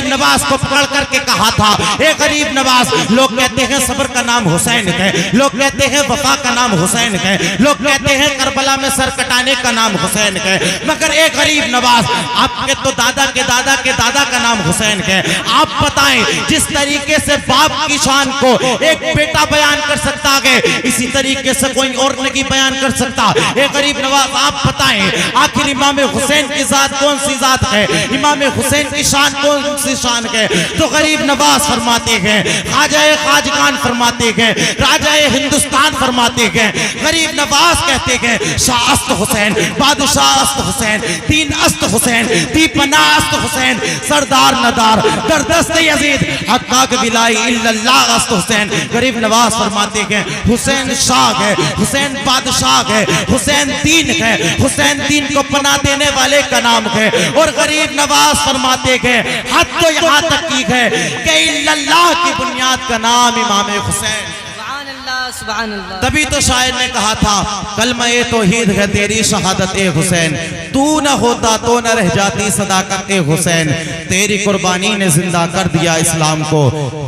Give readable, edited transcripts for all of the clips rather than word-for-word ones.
نواز کو پکڑ کر کے کہا تھا، اے غریب نواز، لوگ کہتے ہیں صبر کا نام حسین ہے، لوگ کہتے ہیں وفا کا نام حسین ہے، لوگ کہتے ہیں کربلا میں سر کٹانے کا نام حسین ہے، مگر اے غریب نواز، آپ کے تو دادا کے دادا کے دادا کا نام حسین ہے۔ آپ بتائیں، جس طریقے سے باپ کی شان کو ایک بیٹا بیان کر سکتا ہے، اسی طریقے سے کوئی اور نہیں بیان کر سکتا۔ اے غریب نواز، آپ بتائیں، آخر امام حسین کی ذات کون سی ذات ہے، امام حسین کی شان کون سی شان ہے؟ تو غریب نواز فرماتے ہیں، خواجہ خواجگان فرماتے ہیں، راجہ ہندوستان فرماتے ہیں، غریب نواز کہتے ہیں، شاہ است حسین، بادشاہ است حسین، تین است حسین، تی پناہ است حسین، سردار ندار در دست یزید، حقاق بلائی الا اللہ است حسین۔ غریب نواز فرماتے ہیں، حسین شاہ ہے، حسین بادشاہ ہے، حسین دین ہے، حسین دین کو پناہ دینے والے کا نام ہے۔ اور غریب نواز فرماتے ہیں، حد تو یہاں تک کی ہے کہ الا اللہ کی بنیاد کا نام امام حسین۔ سبحان اللہ۔ تبھی تو شاعر نے کہا تھا، کلمہ توحید ہے تیری شہادت حسین، تو نہ ہوتا تو نہ رہ جاتی صداقت حسین، تیری قربانی نے زندہ کر دیا اسلام کو،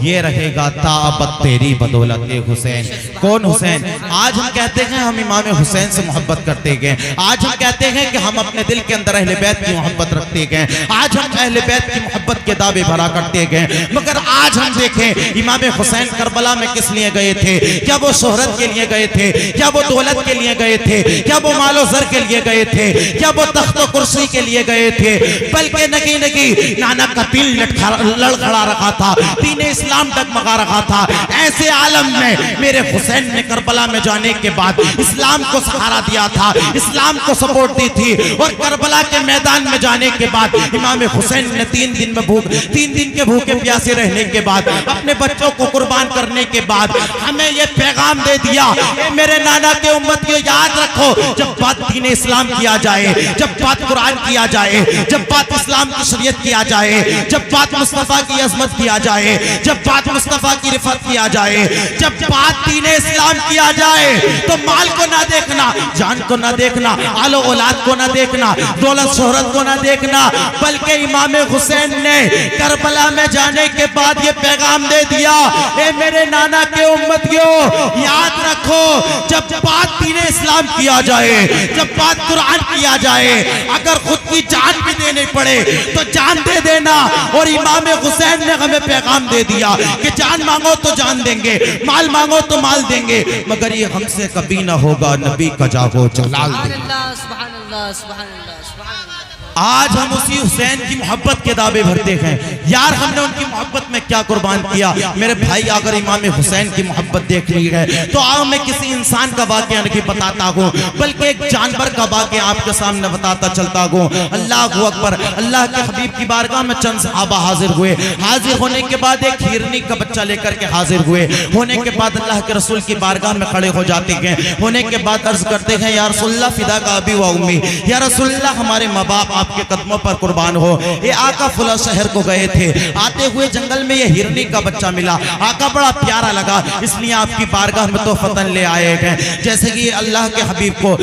یہ رہے گا تا ابد تیری بدولت حسین۔ کون حسین؟ آج ہم کہتے ہیں ہم امام حسین سے محبت کرتے گئے، آج ہم کہتے ہیں کہ ہم اپنے دل کے اندر اہل بیت کی محبت رکھتے گئے، آج ہم اہل بیت کی محبت کے دعوے بھرا کرتے گئے، مگر آج ہم دیکھیں امام حسین کربلا میں کس لیے گئے تھے؟ کیا وہ شہرت کے لیے گئے تھے؟ کیا وہ دولت کے لیے گئے تھے؟ کیا وہ مال و زر کے لیے گئے تھے؟ کیا وہ تخت و کرسی کے لیے گئے تھے؟ بلکہ نگی نانا کا دل لڑ کھڑا رکھا تھا، دین اسلام ڈگمگا رکھا تھا۔ ایسے عالم میں میرے حسین نے کربلا میں جانے کے بعد اسلام کو سہارا دیا تھا، اسلام کو سپورٹ دی تھی، اور کربلا کے میدان میں جانے کے بعد امام حسین نے 3 دن کے بھوکے پیاسے رہنے کے بعد، اپنے بچوں کو قربان کرنے کے بعد ہمیں یہ پیغام دے دیا، اے میرے نانا کے امت کو یاد رکھو، جب بات دین اسلام کیا جائے، جب بات قرآن کیا جائے، جب بات اسلام کی شریعت کیا جائے، جب بات مصطفیٰ کی عظمت کیا جائے، جب بات مصطفیٰ کی رفعت کیا جائے، جب بات دین اسلام کیا جائے، تو مال کو نہ دیکھنا، جان کو نہ دیکھنا، آل و اولاد کو نہ دیکھنا، دولت شہرت کو نہ دیکھنا، بلکہ امام حسین نے کربلا میں جانے کے بعد یہ پیغام دے دیا، اے میرے نانا کے امتیوں، یاد رکھو، جب بات دین اسلام کیا جائے، جب بات قرآن کیا جائے، اگر خود کی جان بھی دینے پڑے تو جان دے دینا۔ اور امام حسین نے ہمیں پیغام دے دیا کہ جان مانگو تو جان دیں گے، مال مانگو تو مال دیں گے، مگر یہ ہم سے کبھی نہ ہوگا، نبی کا جاگو جلال دیں گے۔ سبحان اللہ، سبحان اللہ، سبحان اللہ۔ آج ہم اسی حسین کی محبت کے دعوے بھرتے ہیں، یار ہم نے ان کی محبت میں کیا قربان کیا۔ میرے بھائی، اگر امام حسین کی محبت دیکھ لی ہے تو آؤ میں کسی انسان کا واقعہ نہیں بتاتا ہوں، بلکہ ایک جانور کا واقعہ آپ کے سامنے بتاتا چلتا ہوں۔ اللہ اکبر، اللہ کے حبیب کی بارگاہ میں چند صحابہ حاضر ہوئے، حاضر ہونے کے بعد ایک ہرنی کا بچہ لے کر کے حاضر ہوئے، ہونے کے بعد اللہ کے رسول کی بارگاہ میں کھڑے ہو جاتے ہیں، ہونے کے بعد عرض کرتے ہیں، یا رسول اللہ فدا کا ابی و امی، یا رسول اللہ ہمارے ماں باپ آپ کے قدموں پر قربان ہو، یہ آقا فلاں شہر کو گئے تھے، آتے ہوئے جنگل میں یہ ہرنی کا بچہ ملا، آقا بڑا پیارا لگا، اس لیے آپ کی بارگاہ میں تحفتاً لے آئے گئے۔ جیسے کہ اللہ کے حبیب کو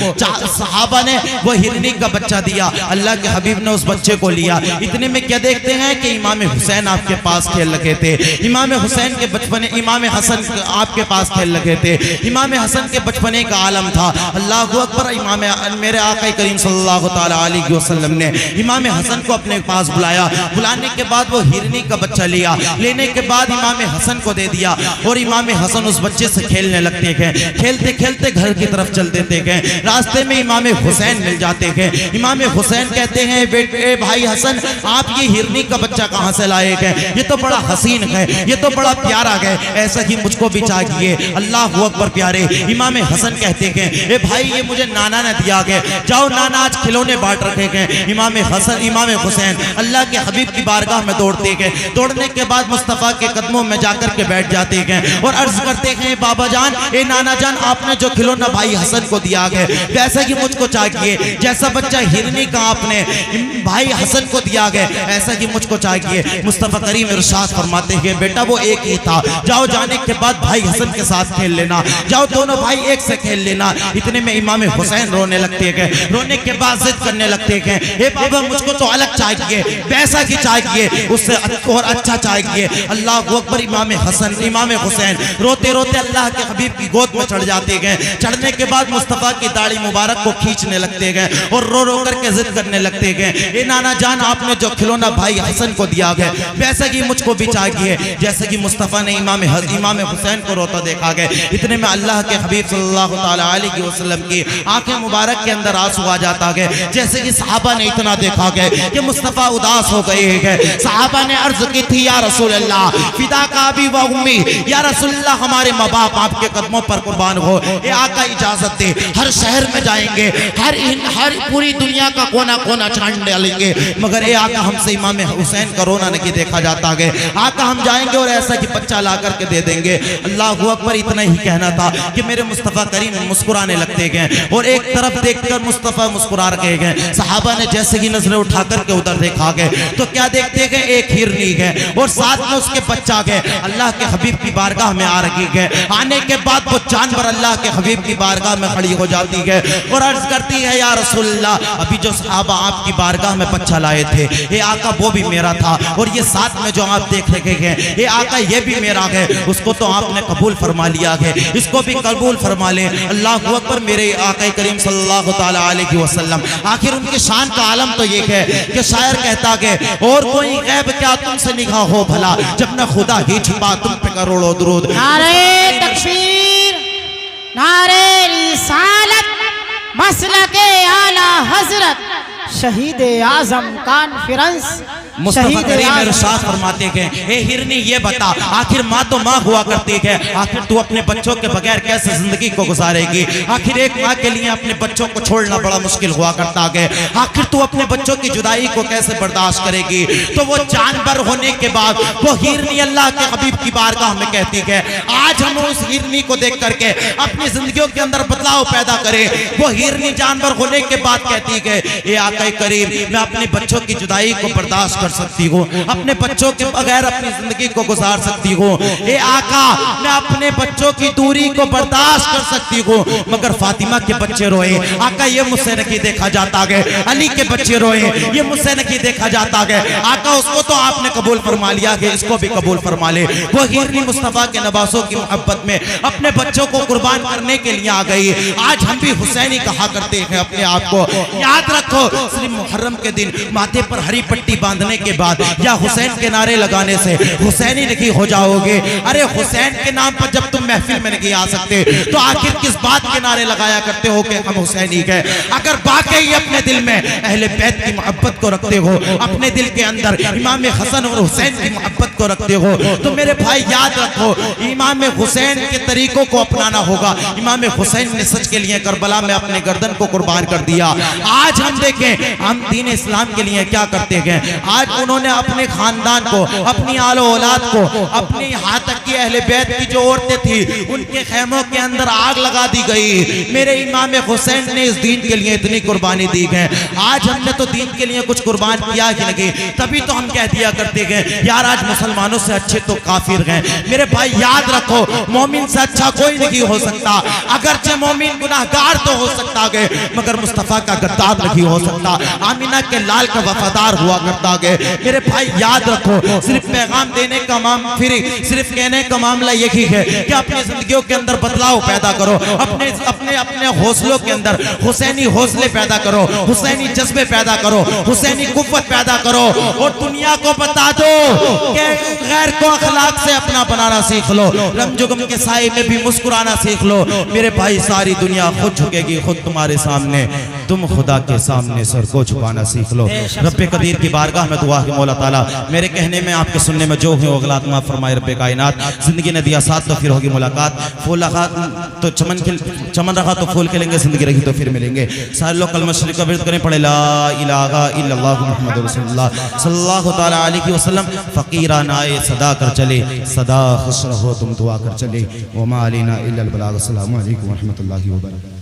صحابہ نے وہ ہرنی کا بچہ دیا، اللہ کے حبیب نے اس بچے کو لیا، اتنے میں کیا دیکھتے ہیں کہ امام حسین آپ کے پاس کھیل لگے تھے، امام حسین کے بچپنے، امام حسن آپ کے پاس کھیل لگے تھے، امام حسن کے بچپنے کا عالم تھا۔ اللہ اکبر، میرے آقا کریم صلی اللہ تعالیٰ علیہ وسلم نے امام حسن کو اپنے پاس بلایا، بلانے کے بعد وہ ہرنی کا بچہ لیا، لینے کے بعد امام حسن کو دے دیا، اور امام حسن اس بچے سے کھیلنے لگتے گئے، کھیلتے کھیلتے گھر کی طرف چل دیتے گئے، راستے میں امام حسین مل جاتے گئے، امام حسین کہتے ہیں، بیٹے بھائی حسن، آپ یہ ہرنی کا بچہ کہاں سے لائے گئے؟ یہ تو بڑا حسین ہے، یہ تو بڑا پیارا ہے، ایسا ہی مجھ کو بھی چاہیے۔ اللہ اکبر پیارے، امام حسن کہتے ہیں، اے بھائی یہ مجھے نانا نے دیا گیا، جاؤ نانا آج کھلونے بانٹ رکھے گئے۔ امام حسین اللہ کے حبیب کی بارگاہ میں دوڑتے گئے، دوڑنے کے بعد مصطفیٰ کے قدموں میں جا کر کے بیٹھ جاتے گئے اور عرض کرتے ہیں، بابا جان، اے نانا جان، آپ نے جو کھلونا بھائی حسن کو دیا گیا ویسا ہی مجھ کو چاہیے، جیسا بچہ ہرنی کا آپ نے بھائی حسن کو دیا گیا ایسا ہی مجھ کو چاہیے۔ مصطفیٰ کریم ارشاد فرماتے ہیں، بیٹا وہ ایک ہی تھا، جاؤ جانے کے بعد بھائی حسن کے ساتھ کھیل لینا، جاؤ دونوں بھائی ایک سے کھیل لینا۔ اتنے میں امام حسین رونے لگتے گئے، رونے کے بعد ضد کرنے لگتے گئے، اے بابا مجھ کو تو الگ چاہیے، ویسا کی چاہیے، اس سے اور اچھا چاہیے۔ اللہ اکبر۔ امام حسن امام حسین روتے روتے اللہ کے حبیب کی گود میں چڑھ جاتے گئے۔ چڑھنے کے بعد مصطفیٰ کی داڑھی مبارک کو کھینچنے لگتے گئے اور رو رو کر کے ضد کرنے لگتے گئے، اے نانا جان آپ نے جو کھلونا بھائی حسن کو دیا گیا ویسا کہ مجھ کو بھی چاہیے جیسا کہ مصطفیٰ نے امام حسین کو روتا دیکھا گیا۔ اتنے میں اللہ کے حبیب صلی اللہ تعالیٰ علیہ وسلم کی آنکھیں مبارک کے اندر آنسو آ جاتا گیا، جیسے کہ صحابہ نے اتنا دیکھا گیا کہ مصطفیٰ اداس ہو گئے ہیں۔ صحابہ نے عرض کی تھی یا رسول اللہ فدا کا ابی و امی، یا رسول اللہ ہمارے ماں باپ آپ کے قدموں پر قربان ہو، اے آقا اجازت دے ہر شہر میں جائیں گے، ہر پوری دنیا کا کونا کونا چھان ڈالیں گے، مگر اے آقا ہم سے امام حسین کا رونا نہیں دیکھا جاتا گے، آقا ہم جائیں گے اور ایسا کہ بچہ لا کر کے دے دیں گے۔ اللہ اکبر۔ اتنا ہی کہنا تھا کہ میرے مصطفیٰ کریم مسکرانے لگتے گئے اور ایک طرف دیکھ کر مصطفیٰ مسکرا رہے گئے۔ صحابہ نے جیسے ہی نظریں اٹھا کر کے ادھر دیکھا گئے تو کیا دیکھتے گئے؟ ایک ہرنی گئے اور ساتھ میں اس کے بچہ گئے، اللہ کے حبیب کی بارگاہ میں آ رہی گئے۔ آنے کے بعد وہ جانور اللہ کے حبیب کی بارگاہ میں کھڑی ہو جاتی ہے اور عرض کرتی ہے یا رسول اللہ ابھی جو صحابہ آپ کی بارگاہ میں بچہ لائے تھے اے آقا وہ بھی میرا تھا، اور یہ ساتھ میں جو آپ دیکھ رہے ہیں اے آقا یہ بھی میرا ہے، اس کو تو آپ نے قبول فرما لیا ہے، اس کو بھی قبول فرما لیں۔ اللہ اکبر۔ میرے آقا کریم صلی اللہ تعالیٰ علیہ وسلم آخر ان کی شان کا عالم تو یہ ہے کہ شاعر کہتا ہے اور کوئی غیب کیا تم سے نگاہ ہو بھلا، جب نہ خدا ہی چھپا تم پہ کروڑوں درود۔ نعرہ تکبیر، نعرہ رسالت، مسلک اعلی حضرت، شہید اعظم کانفرنس، مصطفیٰ کریم ارشاد فرماتے ہیں اے ہرنی یہ بتا آخر ماں تو ماں ہوا کرتی ہے، آخر تو اپنے بچوں کے بغیر کیسے زندگی کو گزارے گی؟ آخر ایک ماں کے لیے اپنے بچوں کو چھوڑنا بڑا مشکل ہوا کرتا ہے، آخر تو اپنے بچوں کی جدائی کو کیسے برداشت کرے گی؟ تو وہ جانور ہونے کے بعد وہ ہرنی اللہ کے حبیب کی بارگاہ میں کہتی ہے آج ہم اس ہرنی کو دیکھ کر کے اپنی زندگیوں کے اندر بدلاؤ پیدا کریں۔ وہ ہرنی جانور ہونے کے بعد کہتی ہے اے آقا کریم میں اپنے بچوں کی جدائی کو برداشت کر سکتی ہوں، اپنے بچوں کے بغیر اپنی زندگی کو گزار سکتی ہوں، اے آقا میں اپنے بچوں کی دوری کو برداشت کر سکتی ہوں، مگر فاطمہ کے بچے روئے آقا یہ مجھ سے نہیں دیکھا جاتا ہے، علی کے بچے روئے یہ مجھ سے نہیں دیکھا جاتا ہے، آقا اس کو تو آپ نے قبول فرما لیا ہے، اس کو بھی قبول فرما لے۔ وہ ہرنی مصطفیٰ کے نواسوں کی محبت میں اپنے بچوں کو قربان کرنے کے لیے آ گئی۔ آج ہم بھی حسینی کہا کرتے ہیں اپنے آپ کو، یاد رکھو صرف محرم کے دن ماتھے پر ہری پٹی باندھنے کے بعد یا حسین کے نعرے لگانے سے حسینی نہیں ہو جاؤ گے۔ ارے حسین کے نام پر جب تم محفل میں نہیں آ سکتے تو آخر کس بات کے نعرے لگایا کرتے ہو کہ ہم حسینی ہیں؟ اگر واقعی اپنے دل میں اہل بیت کی محبت کو رکھتے ہو، اپنے دل کے اندر امام حسن اور حسین کی محبت کو رکھتے ہو تو میرے بھائی یاد رکھو امام حسین کے طریقوں کو اپنانا ہوگا۔ امام حسین نے سچ کے لیے کربلا میں اپنے گردن کو قربان کر دیا۔ آج ہم دیکھیں ہم دین اسلام کے لیے کیا کرتے ہیں، آج انہوں نے اپنے خاندان کو، اپنی آل و اولاد کو، اپنی یہاں تک کی اہل بیت کی جو عورتیں تھی ان کے خیموں کے اندر آگ لگا دی گئی۔ میرے امام حسین نے اس دین کے لیے اتنی قربانی دی ہے، آج ہم نے تو دین کے لیے کچھ قربان کیا ہی نہیں، تبھی تو ہم کہہ دیا کرتے ہیں یار آج مسلمانوں سے اچھے تو کافر ہیں۔ میرے بھائی یاد رکھو مومن سے اچھا کوئی نہیں ہو سکتا، اگرچہ مومن گناہگار تو ہو سکتا ہے مگر مصطفیٰ کا غدار نہیں ہو سکتا، آمینہ کے لال کا وفادار ہوا کرتا ہے۔ میرے بھائی یاد رکھو صرف پیغام دینے کا صرف کہنے کا معاملہ یہی ہے کہ اپنی زندگیوں کے اندر بدلاؤ پیدا کرو، اپنے حوصلوں کے اندر حسینی حوصلے پیدا کرو، حسینی جذبے پیدا کرو، حسینی قوت پیدا کرو اور دنیا کو بتا دو کہ غیر کو اخلاق سے اپنا بنانا سیکھ لو، رنج و غم کے سائے میں بھی مسکرانا سیکھ لو۔ میرے بھائی ساری دنیا خود جھکے گی خود تمہارے سامنے، تم خدا کے سامنے سر کو جھکانا سیکھ لو۔ رب قدیر کی بارگاہ میں دعا کہ مولا تعالیٰ میرے کہنے میں آپ کے سننے میں جو ہے غلط معاف فرمائے رب کائنات۔ زندگی نے دیا ساتھ تو پھر ہوگی ملاقات، پھول رکھا تو چمن رکھا تو پھول کھلیں گے، زندگی رہی تو پھر ملیں گے۔ سارے لوگ کلمہ شریف کا ورد کریں، پڑھے لا الہ الا اللہ محمد رسول اللہ صلی اللہ تعالیٰ علیہ وسلم۔ فقیرانہ صدا کر چلے، صدا خوش رہو تم دعا کر چلے۔ وما علینا الا البلاغ۔ السلام علیکم ورحمۃ اللہ وبرکاتہ۔